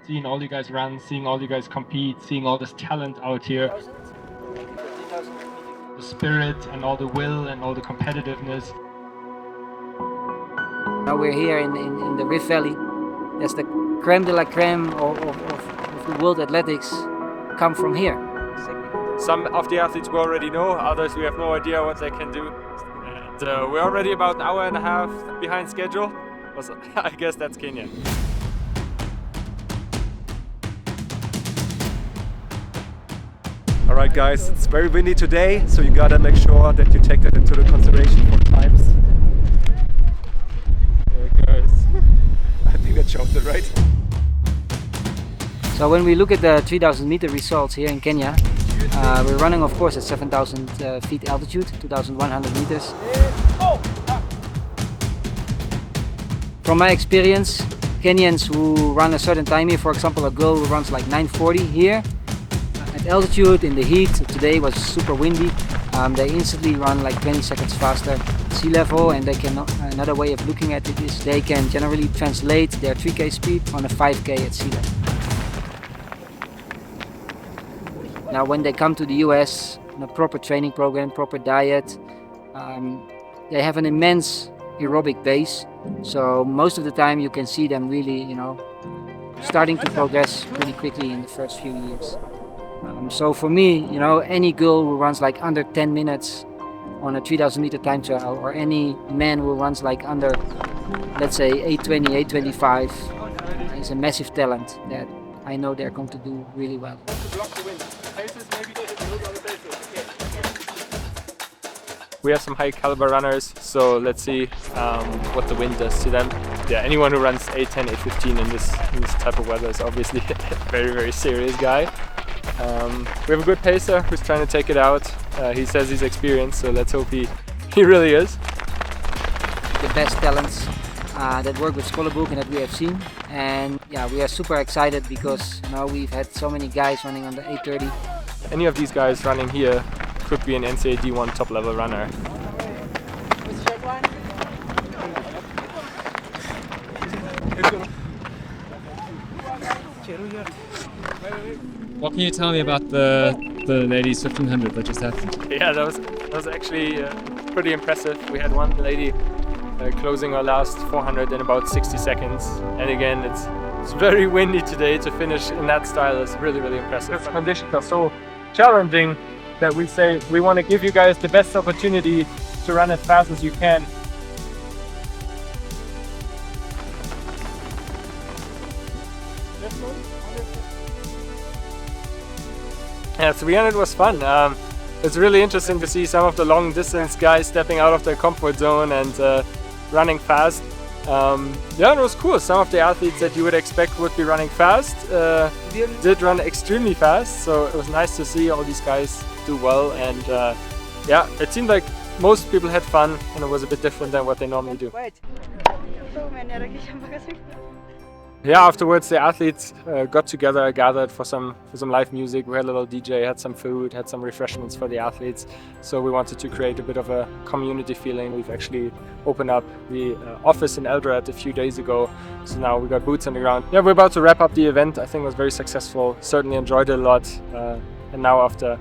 seeing all you guys run, seeing all you guys compete, seeing all this talent out here. The spirit and all the will and all the competitiveness. Now we're here in the Rift Valley. That's the creme de la creme of the world athletics come from here. Some of the athletes we already know, others we have no idea what they can do. And we're already about an hour and a half behind schedule. I guess that's Kenyan. Alright guys, it's very windy today, so you gotta make sure that you take that into the consideration for times. There goes. I think that shows it, right? So when we look at the 3000 meter results here in Kenya, we're running of course at 7000 feet altitude, 2100 meters. From my experience, Kenyans who run a certain time here, for example a girl who runs like 9:40 here, at altitude in the heat, today was super windy, they instantly run like 20 seconds faster at sea level, and they can, another way of looking at it is they can generally translate their 3K speed on a 5K at sea level. Now when they come to the US on a proper training program, proper diet, they have an immense aerobic base, so most of the time you can see them really, starting to progress really quickly in the first few years. So for me, any girl who runs like under 10 minutes on a 3000 meter time trial, or any man who runs like under, let's say 8:20, 8:25, is a massive talent that I know they're going to do really well. We have some high caliber runners, so let's see what the wind does to them. Yeah, anyone who runs 8:10, 8:15 in this type of weather is obviously a very, very serious guy. We have a good pacer who's trying to take it out. He says he's experienced, so let's hope he really is. The best talents that work with Scholarbook and that we have seen, and yeah, we are super excited because we've had so many guys running under 8:30. Any of these guys running here could be an NCAA D1 top level runner. What can you tell me about the ladies 1500 that just happened? Yeah, that was actually pretty impressive. We had one lady closing her last 400 in about 60 seconds. And again, it's very windy today. To finish in that style is really, really impressive. The conditions are so challenging that we say we want to give you guys the best opportunity to run as fast as you can. Yeah, 300 was fun. It's really interesting to see some of the long distance guys stepping out of their comfort zone and running fast. Yeah, it was cool. Some of the athletes that you would expect would be running fast did run extremely fast, so it was nice to see all these guys do well, and yeah, it seemed like most people had fun and it was a bit different than what they normally do. Yeah, afterwards the athletes got together, gathered for some live music. We had a little DJ, had some food, had some refreshments for the athletes. So we wanted to create a bit of a community feeling. We've actually opened up the office in Eldoret a few days ago. So now we got boots on the ground. Yeah, we're about to wrap up the event. I think it was very successful. Certainly enjoyed it a lot. And now after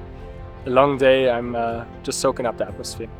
a long day, I'm just soaking up the atmosphere.